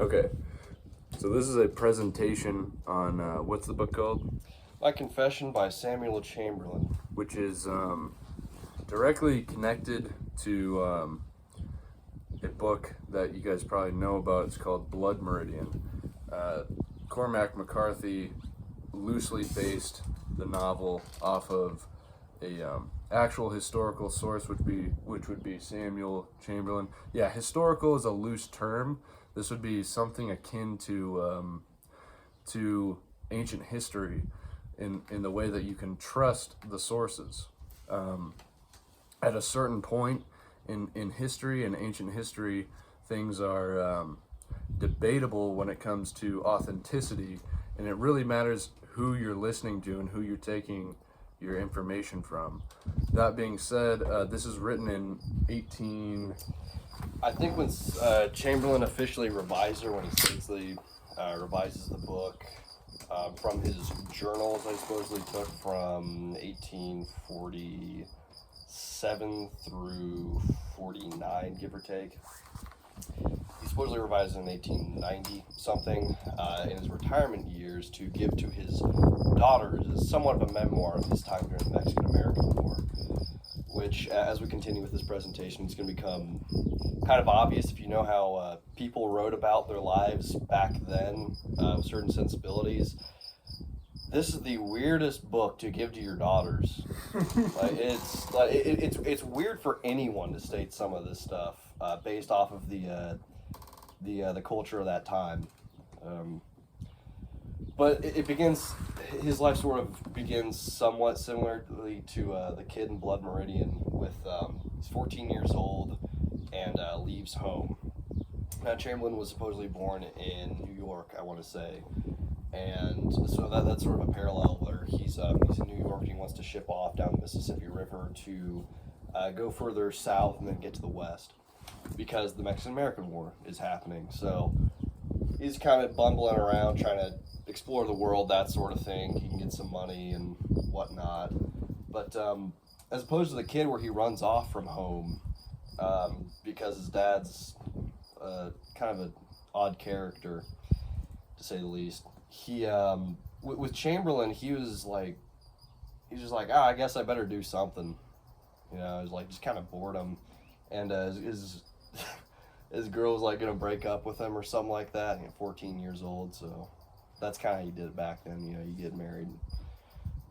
Okay. So this is a presentation on, what's the book called? My Confession by Samuel Chamberlain. Which is directly connected to a book that you guys probably know about. It's called Blood Meridian. Cormac McCarthy loosely based the novel off of a actual historical source, which would be Samuel Chamberlain. Yeah, historical is a loose term. This would be something akin to ancient history, in the way that you can trust the sources. At a certain point in history and ancient history, things are debatable when it comes to authenticity, and it really matters who you're listening to and who you're taking your information from. That being said, this is written in 18... I think when Chamberlain officially revised her, when he basically revises the book from his journals, I supposedly took from 1847 through 49, give or take. He supposedly revised in 1890 something in his retirement years to give to his daughters as somewhat of a memoir of his time during the Mexican-American War, which, as we continue with this presentation, is going to become kind of obvious if you know how people wrote about their lives back then, with certain sensibilities. This is the weirdest book to give to your daughters. It's weird for anyone to state some of this stuff based off of the culture of that time. But it begins, his life sort of begins somewhat similarly to the kid in Blood Meridian, with he's 14 years old and leaves home. Now, Chamberlain was supposedly born in New York, I want to say, and so that's sort of a parallel where he's in New York and he wants to ship off down the Mississippi River to go further south and then get to the west, because the Mexican-American War is happening. So he's kind of bumbling around trying to explore the world, that sort of thing. He can get some money and whatnot. But as opposed to the kid where he runs off from home because his dad's kind of an odd character, to say the least. He with Chamberlain, he was just like, I guess I better do something. You know, it was like just kind of boredom, and his girl was like gonna break up with him or something like that. 14 years old, so that's kind of how you did it back then. You know, you get married,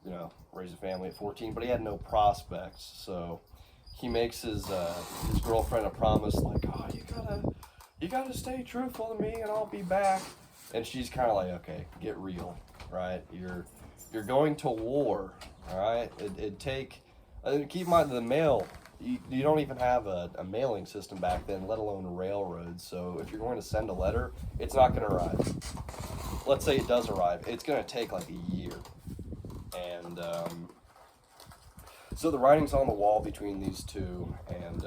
you know, raise a family at 14, but he had no prospects, so he makes his girlfriend a promise, like, oh, you gotta stay truthful to me and I'll be back. And she's kind of like, okay, get real, right? You're going to war, all right? It'd take, keep in mind, the mail, you don't even have a mailing system back then, let alone railroads. So if you're going to send a letter, it's not going to arrive. Let's say it does arrive, it's going to take like a year. And so the writing's on the wall between these two, and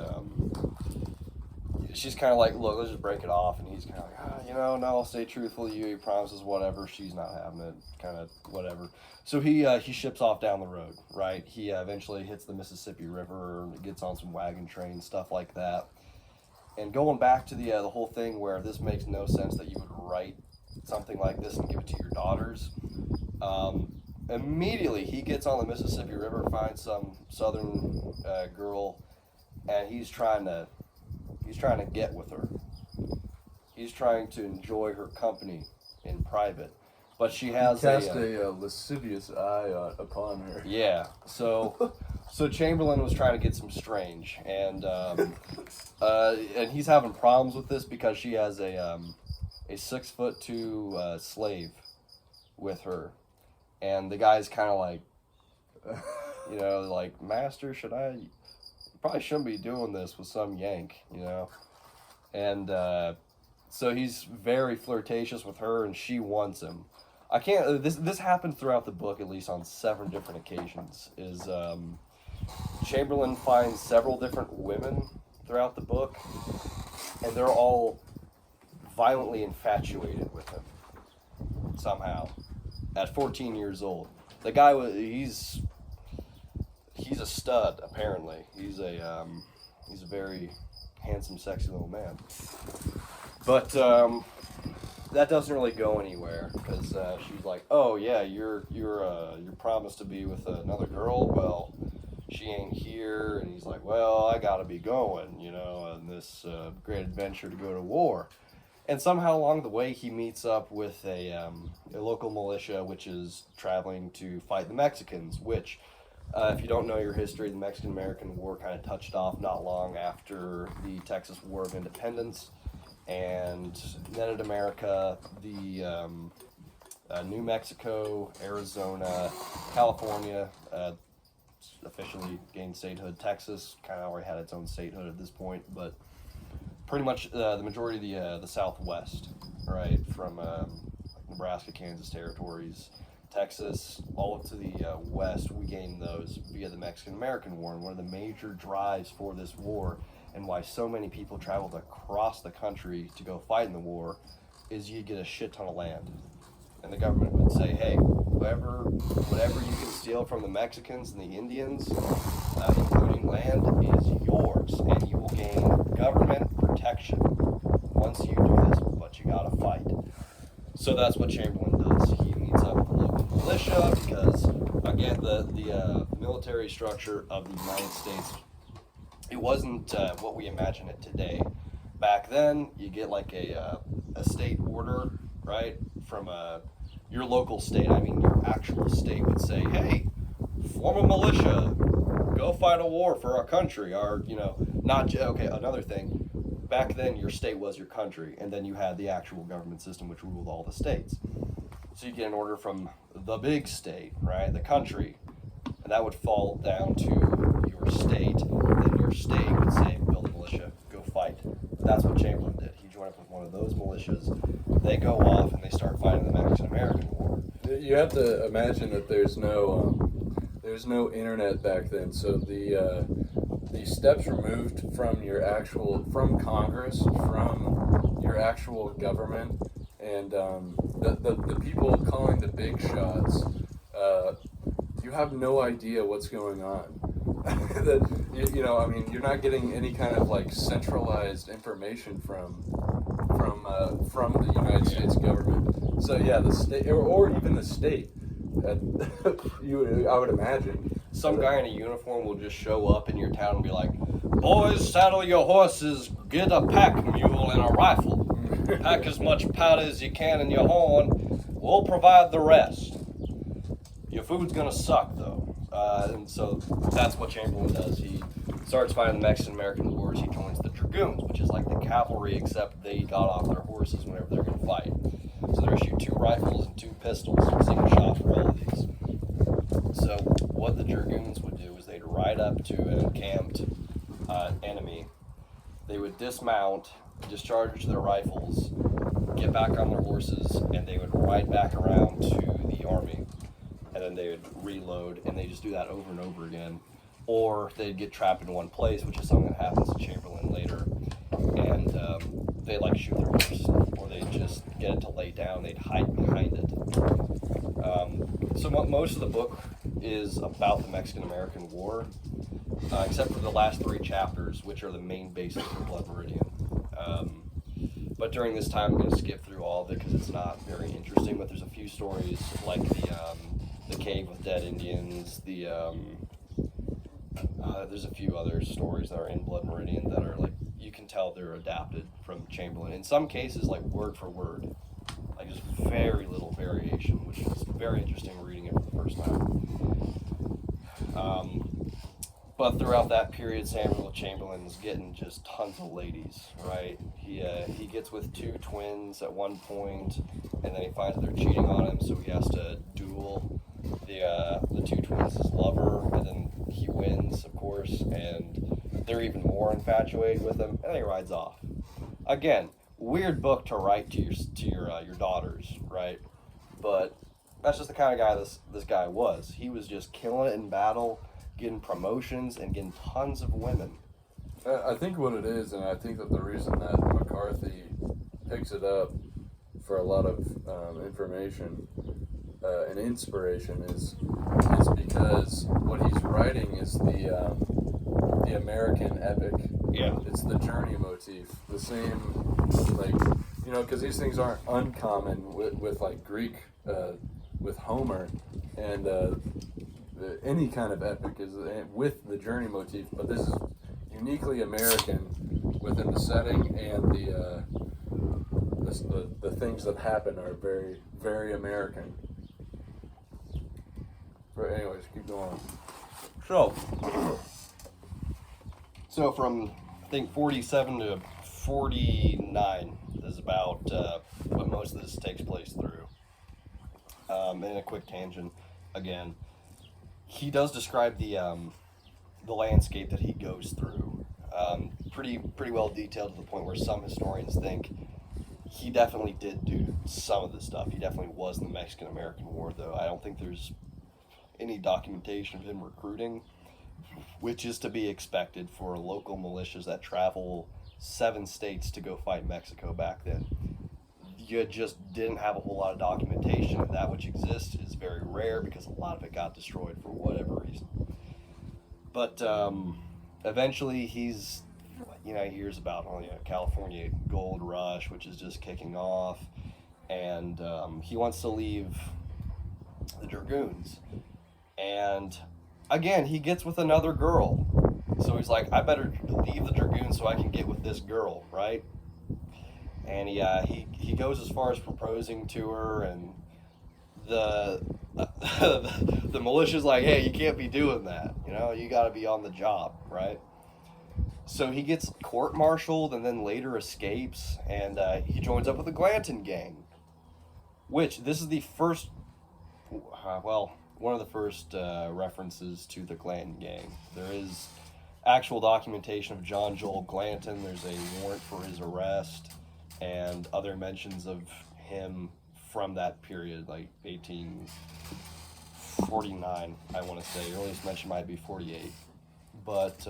she's kind of like, look, let's just break it off. And he's kind of like, no, I'll stay truthful to you. He promises whatever. She's not having it, kind of whatever. So he ships off down the road, right? He eventually hits the Mississippi River, gets on some wagon trains, stuff like that. And going back to the whole thing where this makes no sense that you would write something like this and give it to your daughters. Immediately he gets on the Mississippi River, finds some southern girl, and he's trying to get with her. He's trying to enjoy her company in private, but she has a lascivious eye upon her. Yeah. So Chamberlain was trying to get some strange, and he's having problems with this because she has a 6'2" slave with her, and the guy's kind of like, you know, like, master, you probably shouldn't be doing this with some yank, you know. And so he's very flirtatious with her, and she wants him. I can't, this happened throughout the book, at least on 7 different occasions, is Chamberlain finds several different women throughout the book, and they're all violently infatuated with him somehow at 14 years old. The guy he's a stud, apparently. He's a very handsome, sexy little man. But that doesn't really go anywhere because she's like, oh yeah, you're promised to be with another girl. Well, she ain't here, and he's like, well, I gotta be going, on this great adventure to go to war. And somehow along the way, he meets up with a local militia, which is traveling to fight the Mexicans, which, if you don't know your history, the Mexican-American War kind of touched off not long after the Texas War of Independence, and netted America the New Mexico, Arizona, California, officially gained statehood. Texas kind of already had its own statehood at this point, but pretty much the majority of the Southwest, right, from Nebraska, Kansas territories, Texas, all up to the west, we gained those via the Mexican-American War. And one of the major drives for this war, and why so many people traveled across the country to go fight in the war, is you get a shit ton of land. And the government would say, hey, whatever you can steal from the Mexicans and the Indians, including land, is yours, and you will gain government protection once you do this, but you gotta fight. So that's what Chamberlain does. He meets up with the local militia because, again, the military structure of the United States, it wasn't what we imagine it today. Back then, you get like a state order, right, from your local state. I mean, your actual state would say, hey, form a militia, go fight a war for our country. Okay, another thing. Back then, your state was your country, and then you had the actual government system which ruled all the states. So you get an order from the big state, right, the country, and that would fall down to your state. Then your state would say, build a militia, go fight. That's what Chamberlain did. He joined up with one of those militias. They go off and they start fighting the Mexican-American War. You have to imagine that there's no internet back then, so the steps removed from from Congress, from your actual government, and the people calling the big shots, you have no idea what's going on. You're not getting any kind of like centralized information from the United States government. So yeah, the state or even the state, I would imagine. Some guy in a uniform will just show up in your town and be like, boys, saddle your horses, get a pack mule and a rifle. Pack as much powder as you can in your horn. We'll provide the rest. Your food's gonna suck though. And so that's what Chamberlain does. He starts fighting the Mexican-American Wars. He joins the Dragoons, which is like the cavalry, except they got off their horses whenever they're gonna fight. So they're issued 2 rifles and 2 pistols, single shot for all of these. So what the Dragoons would do is they'd ride up to an encamped enemy. They would dismount, discharge their rifles, get back on their horses, and they would ride back around to the army. And then they would reload, and they just do that over and over again. Or they'd get trapped in one place, which is something that happens to Chamberlain later. And they'd like shoot their horse, or they'd just get it to lay down, they'd hide behind it. So most of the book is about the Mexican-American War, except for the last 3 chapters, which are the main basis for Blood Meridian. But during this time, I'm going to skip through all of it because it's not very interesting, but there's a few stories like the cave with dead Indians, there's a few other stories that are in Blood Meridian that are like, you can tell they're adapted from Chamberlain. In some cases, like word for word, like just very little variation, which is very interesting reading it for the first time. But throughout that period, Samuel Chamberlain's getting just tons of ladies, right? He gets with 2 twins at one point, and then he finds they're cheating on him, so he has to duel the 2 twins' lover, and then he wins, of course, and they're even more infatuated with him, and then he rides off. Again, weird book to write to your daughters, right? But that's just the kind of guy this guy was. He was just killing it in battle, getting promotions, and getting tons of women. I think what it is, and I think that the reason that McCarthy picks it up for a lot of information and inspiration is because what he's writing is the American epic. Yeah. It's the journey motif. The same, like, you know, because these things aren't uncommon with like Greek, with Homer, and any kind of epic is with the journey motif, but this is uniquely American within the setting, and the things that happen are very, very American. But anyways, keep going. So from I think 47 to 49 is about what most of this takes place through. And a quick tangent, again, he does describe the landscape that he goes through. Pretty well detailed to the point where some historians think he definitely did do some of this stuff. He definitely was in the Mexican-American War, though. I don't think there's any documentation of him recruiting, which is to be expected for local militias that travel 7 states to go fight Mexico back then. You just didn't have a whole lot of documentation of that, which exists is very rare because a lot of it got destroyed for whatever reason. But eventually he's, he hears about California gold rush, which is just kicking off, and he wants to leave the Dragoons. And again, he gets with another girl. So he's like, I better leave the Dragoons so I can get with this girl, right? And he goes as far as proposing to her, and the militia's like, hey, you can't be doing that. You got to be on the job, right? So he gets court-martialed and then later escapes, and he joins up with the Glanton gang, which this is the first, one of the first references to the Glanton gang. There is actual documentation of John Joel Glanton. There's a warrant for his arrest and other mentions of him from that period, like 1849, I want to say. Earliest mention might be 48. But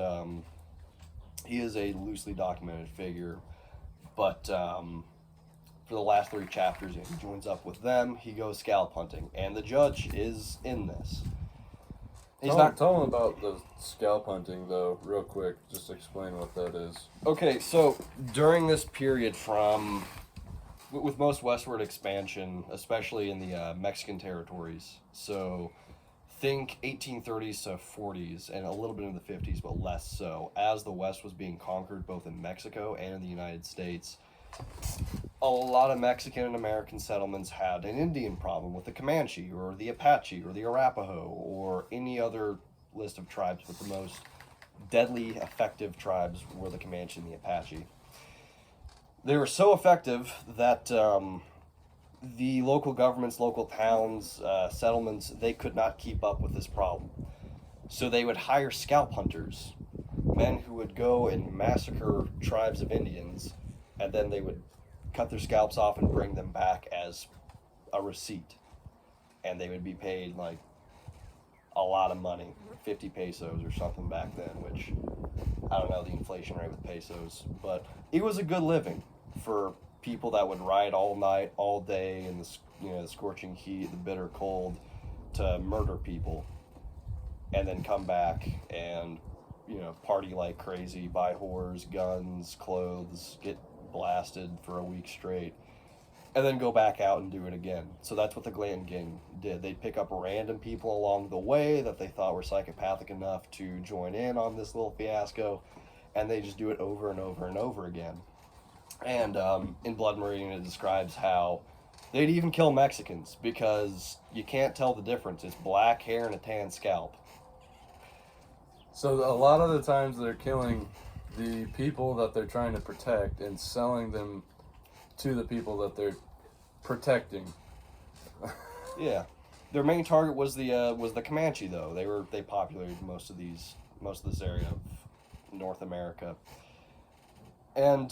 he is a loosely documented figure. But for the last 3 chapters, he joins up with them. He goes scalp hunting, and the judge is in this. Tell him about the scalp hunting, though, real quick. Just explain what that is. Okay, so during this period with most westward expansion, especially in the Mexican territories, so think 1830s to 40s and a little bit in the 50s, but less so, as the West was being conquered both in Mexico and in the United States, a lot of Mexican and American settlements had an Indian problem with the Comanche or the Apache or the Arapaho or any other list of tribes, but the most deadly effective tribes were the Comanche and the Apache. They were so effective that the local governments, local towns, settlements, they could not keep up with this problem. So they would hire scalp hunters, men who would go and massacre tribes of Indians, and then they would cut their scalps off and bring them back as a receipt. And they would be paid like a lot of money, 50 pesos or something back then, which I don't know the inflation rate with pesos, but it was a good living for people that would ride all night, all day in the the scorching heat, the bitter cold, to murder people, and then come back and party like crazy, buy whores, guns, clothes, get blasted for a week straight, and then go back out and do it again. So that's what the Glanton gang did. They'd pick up random people along the way that they thought were psychopathic enough to join in on this little fiasco, and they just do it over and over and over again. And in Blood Meridian, it describes how they'd even kill Mexicans because you can't tell the difference. It's black hair and a tan scalp. So a lot of the times they're killing the people that they're trying to protect and selling them to the people that they're protecting. Yeah, their main target was the Comanche, though. They populated most of this area of North America, and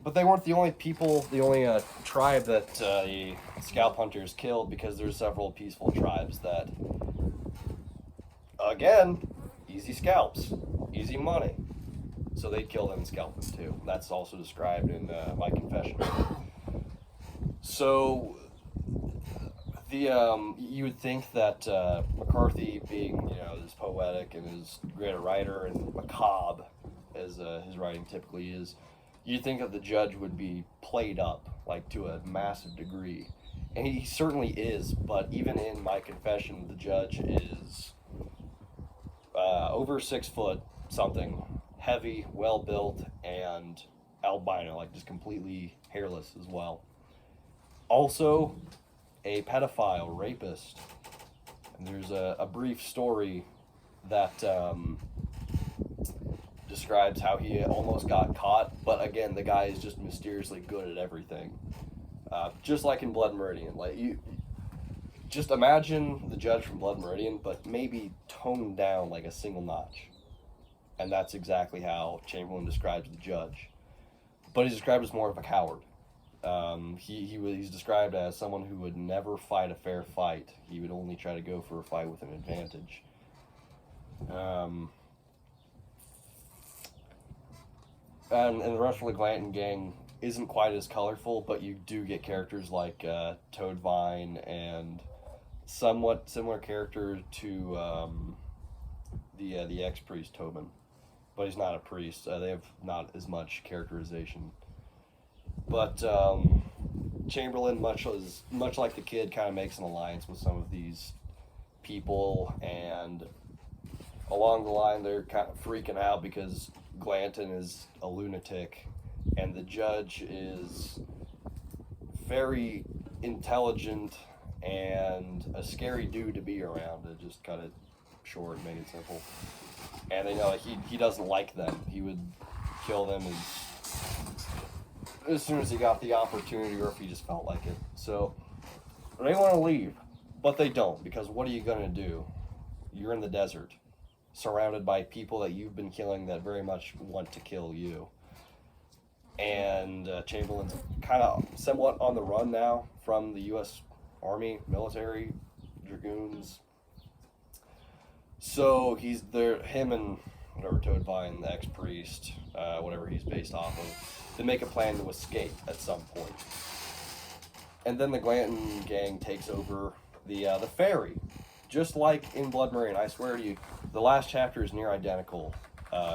but they weren't the only people, the only tribe that the scalp hunters killed, because there's several peaceful tribes that, again, easy scalps, easy money. So they'd kill them and scalp them too. That's also described in my confession. So you would think that McCarthy, being this poetic and as great a writer and macabre as his writing typically is, you'd think that the judge would be played up, like, to a massive degree. And he certainly is, but even in my confession, the judge is over 6 foot something, heavy, well built, and albino, like just completely hairless as well. Also, a pedophile, rapist. And there's a brief story that describes how he almost got caught, but again, the guy is just mysteriously good at everything. Just like in Blood Meridian. Like, you just imagine the judge from Blood Meridian, but maybe toned down like a single notch. And that's exactly how Chamberlain describes the judge. But he's described as more of a coward. He's described as someone who would never fight a fair fight. He would only try to go for a fight with an advantage. And the rest of the Glanton gang isn't quite as colorful, but you do get characters like Toadvine and somewhat similar character to the ex-priest Tobin. But he's not a priest. They have not as much characterization. But Chamberlain, much like the kid, kind of makes an alliance with some of these people, and along the line they're kind of freaking out because Glanton is a lunatic, and the judge is very intelligent and a scary dude to be around. To just cut it short and make it simple. And they know that he doesn't like them. He would kill them as soon as he got the opportunity, or if he just felt like it. So they want to leave, but they don't, because what are you going to do? You're in the desert, surrounded by people that you've been killing that very much want to kill you. And Chamberlain's kind of somewhat on the run now from the U.S. Army, military, Dragoons. So he's there, him and whatever Toadvine, the ex-priest, whatever he's based off of, they make a plan to escape at some point. And then the Glanton gang takes over the ferry, just like in Blood Meridian. I swear to you, the last chapter is near identical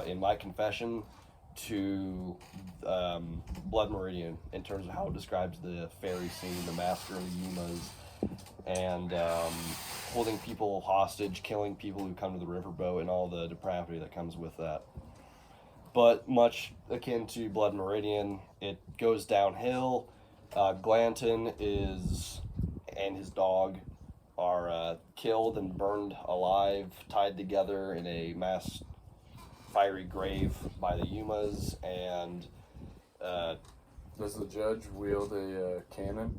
in my confession to Blood Meridian in terms of how it describes the ferry scene, the massacre of the Yumas, and holding people hostage, killing people who come to the riverboat, and all the depravity that comes with that. But much akin to Blood Meridian, it goes downhill. Glanton and his dog are killed and burned alive, tied together in a mass fiery grave by the Yumas, and does the judge wield a cannon?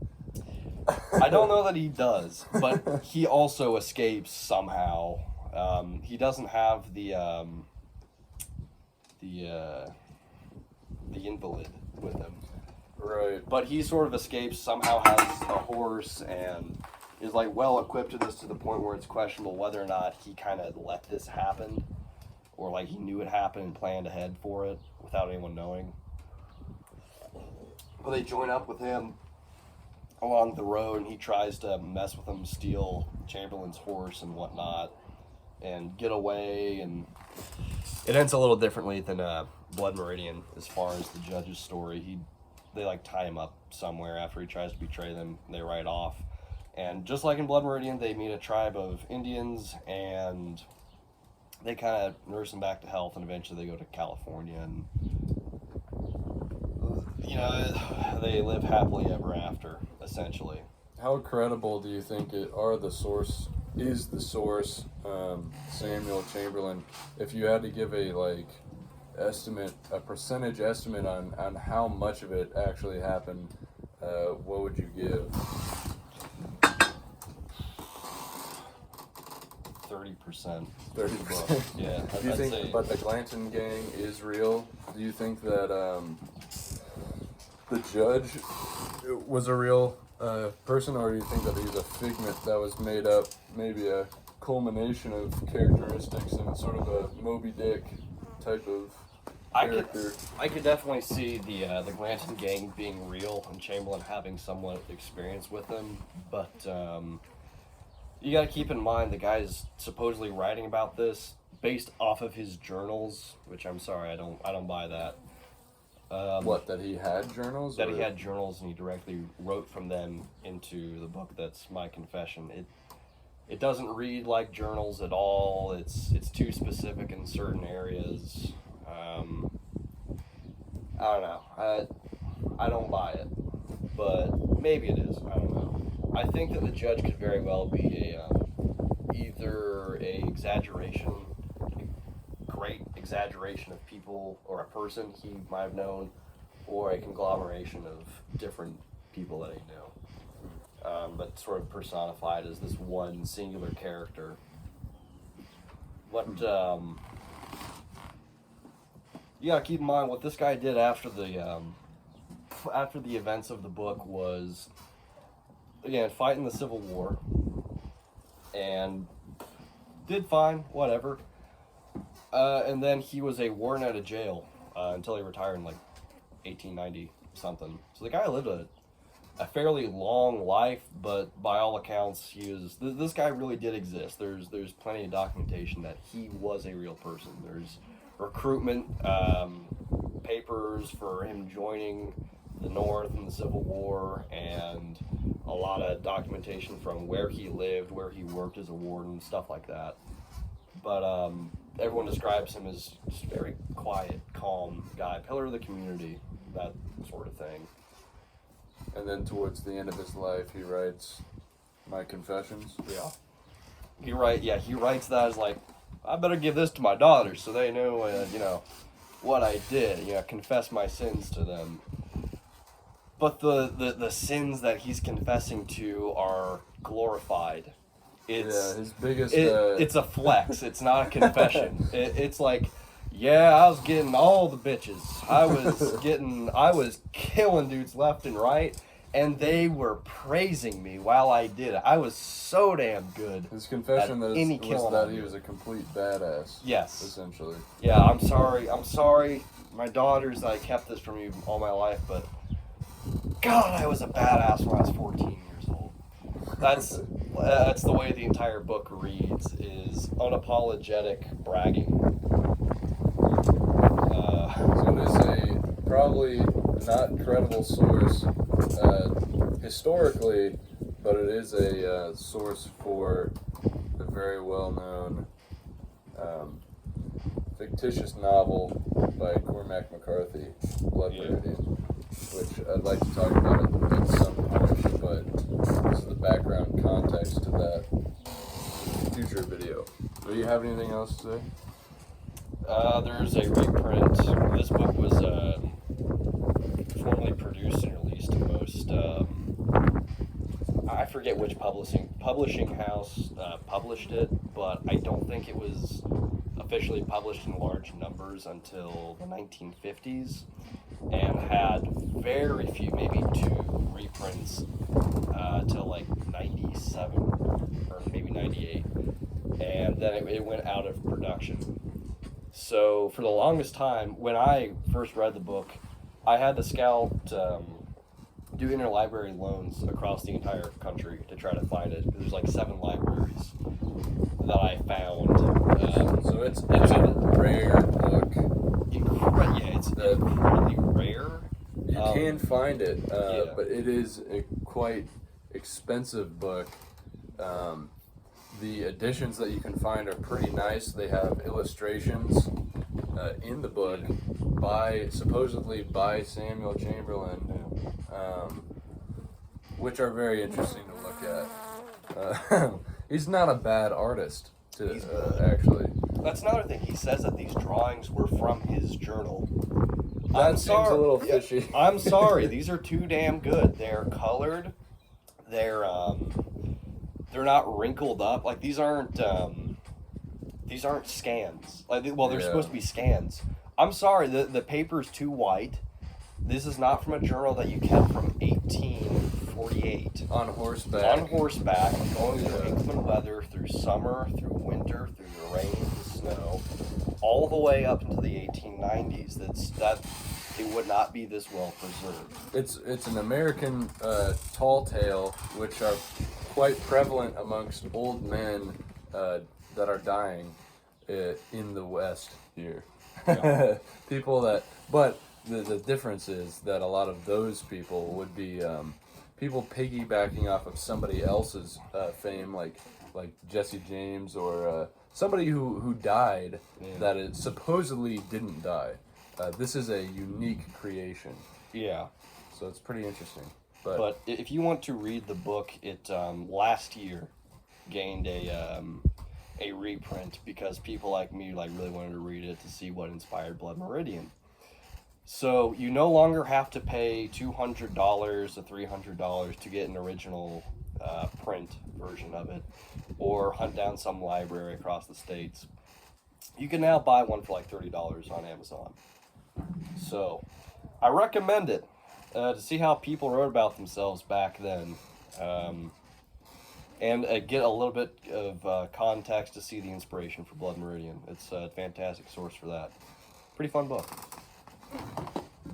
I don't know that he does, but he also escapes somehow. He doesn't have the invalid with him. Right. But he sort of escapes, somehow has a horse, and is like well equipped to this, to the point where it's questionable whether or not he kind of let this happen, or like he knew it happened and planned ahead for it without anyone knowing. But they join up with him along the road, and he tries to mess with them, steal Chamberlain's horse and whatnot, and get away. And it ends a little differently than Blood Meridian as far as the judge's story. They like tie him up somewhere after he tries to betray them. They ride off, and just like in Blood Meridian, they meet a tribe of Indians, and they kind of nurse him back to health, and eventually they go to California, and they live happily ever after, essentially. How credible do you think is the source, Samuel Chamberlain? If you had to give a percentage estimate on how much of it actually happened, what would you give? 30%. 30%. Yeah. Do you think, but the Glanton gang is real? Do you think that the judge was a real person, or do you think that he's a figment that was made up, maybe a culmination of characteristics and sort of a Moby Dick type of character? I could definitely see the Glanton gang being real and Chamberlain having somewhat experience with them, but you got to keep in mind the guy's supposedly writing about this based off of his journals, which I'm sorry, I don't buy that. That he had journals? That he had journals, and he directly wrote from them into the book that's My Confession. It doesn't read like journals at all. It's too specific in certain areas. I don't know. I don't buy it, but maybe it is. I don't know. I think that the judge could very well be either a exaggeration, great exaggeration of people or a person he might have known, or a conglomeration of different people that he knew, but sort of personified as this one singular character. What you gotta keep in mind, what this guy did after the events of the book was, again, fight in the Civil War, and did fine, whatever. And then he was a warden at a jail until he retired in like 1890 something. So the guy lived a fairly long life, but by all accounts, this guy really did exist. There's plenty of documentation that he was a real person. There's recruitment papers for him joining the North in the Civil War, and a lot of documentation from where he lived, where he worked as a warden, stuff like that. But everyone describes him as just a very quiet, calm guy, pillar of the community, that sort of thing. And then towards the end of his life, he writes My Confessions. Yeah. He writes that as like, I better give this to my daughters so they know, what I did. Confess my sins to them. But the sins that he's confessing to are glorified. His biggest... It's a flex. It's not a confession. It's like, yeah, I was getting all the bitches. I was killing dudes left and right, and they were praising me while I did it. I was so damn good. His confession was that he was a complete badass. Yes. Essentially. Yeah, I'm sorry, my daughters, that I kept this from you all my life, but God, I was a badass when I was 14 years old. That's the way the entire book reads, is unapologetic bragging. So it is a probably not credible source historically, but it is a source for the very well-known fictitious novel by Cormac McCarthy, Blood Meridian, which I'd like to talk about at some point, but this is the background context to that future video. Do you have anything else to say? There's a reprint. This book was formally produced and released to most, I forget which publishing house published it, but I don't think it was officially published in large numbers until the 1950s, and had very few, maybe 2 reprints till like 97 or maybe 98, and then it went out of production. So for the longest time, when I first read the book, I had to do interlibrary loans across the entire country to try to find it. There's like 7 libraries that I found. So it's a rare book. It's incredibly rare. You can find it, but it is a quite expensive book. The editions that you can find are pretty nice. They have illustrations in the book supposedly by Samuel Chamberlain, which are very interesting to look at. He's not a bad artist, actually. That's another thing. He says that these drawings were from his journal. That seems a little fishy. I'm sorry. These are too damn good. They're colored. They're not wrinkled up. Like these aren't scans. They're supposed to be scans. I'm sorry. The paper's too white. This is not from a journal that you kept from 1848. On horseback, going through inclement weather, through summer, through winter, through the rain, the snow, all the way up into the 1890s. That it would not be this well preserved. It's an American tall tale, which are quite prevalent amongst old men that are dying in the West here. Yeah. People that, but the difference is that a lot of those people would be people piggybacking off of somebody else's fame, like Jesse James or somebody who died that it supposedly didn't die. This is a unique creation. Yeah. So it's pretty interesting. But if you want to read the book, it last year gained a reprint because people like me really wanted to read it to see what inspired Blood Meridian. So you no longer have to pay $200 to $300 to get an original print version of it, or hunt down some library across the states. You can now buy one for like $30 on Amazon. So I recommend it to see how people wrote about themselves back then, and get a little bit of context to see the inspiration for Blood Meridian. It's a fantastic source for that. Pretty fun book.